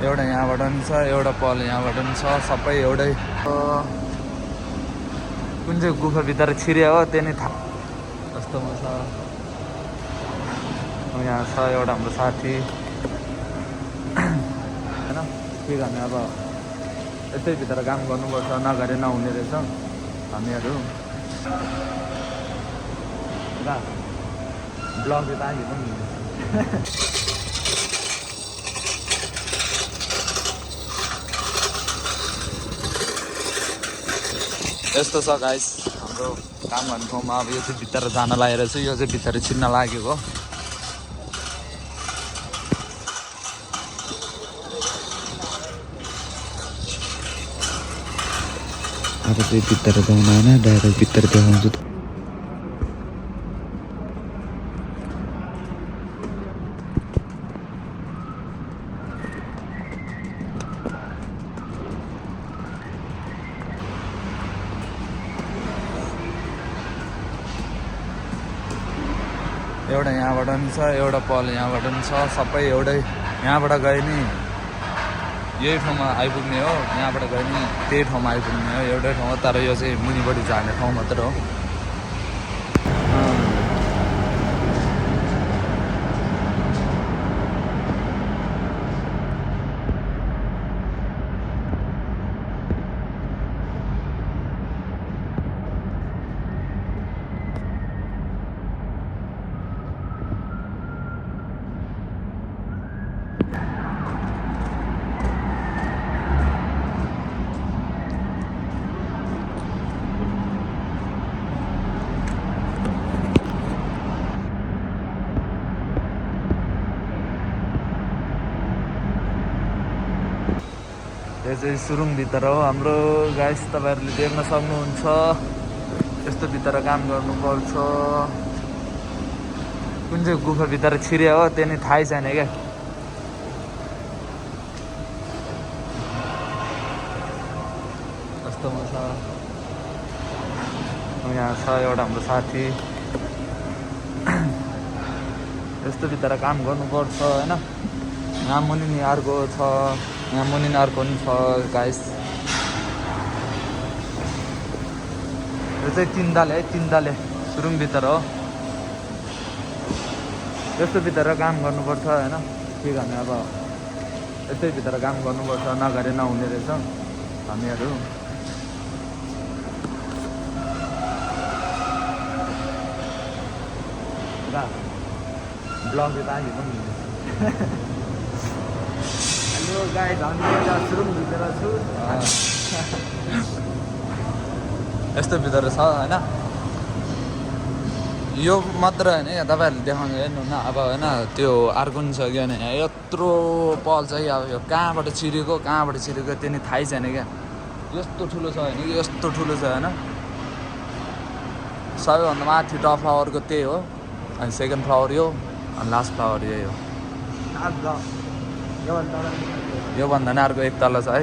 एउटा यहाँबाट पनि छ, एउटा पल यहाँबाट पनि छ, सबै एउटै। कुन चाहिँ गुफाभित्र छिर्या हो त्यो नै थाहा कस्तोमा छ। यहाँ छ एउटा हाम्रो साथी होइन, के गर्ने अब यस्तै भित्र काम गर्नुपर्छ, नगरे नहुने रहेछ हामीहरू। ब्लग त आगे पनि यस्तो छ गाइस हाम्रो काम गर्ने ठाउँमा। अब यो चाहिँ भित्र जान लागेको छु, यो चाहिँ भित्र छिर्न लागेको। अब चाहिँ भित्र जाउन होइन, डाइरेक्ट भित्र देखाउँछु त। एउटा यहाँबाट पनि छ, एउटा पल यहाँबाट पनि छ, सबै एउटै। यहाँबाट गए नि यही ठाउँमा आइपुग्ने हो, यहाँबाट गए नि त्यही ठाउँमा आइपुग्ने हो, एउटै ठाउँ हो। तर यो चाहिँ मुनिपट्टि जाने ठाउँ मात्र हो। यो चाहिँ सुरुङभित्र हो हाम्रो गाइस, तपाईँहरूले देख्न सक्नुहुन्छ। यस्तो भित्र काम गर्नुपर्छ। कुन चाहिँ गुफाभित्र छिर्या हो त्यो नै थाहै छैन क्या। कस्तोमा छ। यहाँ छ एउटा हाम्रो साथी। यस्तो भित्र काम गर्नुपर्छ होइन। यहाँ मुनि नि अर्को छ, यहाँ मुनि अर्को पनि छ गाइस। यो चाहिँ तिनदाले है, तिनदाले सुरुङभित्र हो। यस्तो भित्र काम गर्नुपर्छ होइन, के गर्ने अब यस्तै भित्र काम गर्नुपर्छ, नगरे नहुने रहेछ हामीहरू। ब्लग त आगे पनि हेलो गाइस, हामी एउटा सुरुङभित्र छु। यस्तो भित्र छ होइन। यो मात्र होइन, यहाँ तपाईँहरूले देखाउनु हेर्नु न। अब होइन त्यो अर्को पनि छ कि होइन, यहाँ यत्रो पल चाहिँ अब यो कहाँबाट छिरेको त्यो नि थाहै छैन क्या। यस्तो ठुलो छ होइन कि यस्तो ठुलो छ होइन। सबैभन्दा माथि टप फ्लावरको त्यही हो, अनि सेकेन्ड फ्लावर यो, अनि लास्ट फ्लावर यही हो। योभन्दा नै अर्को एक तल छ है।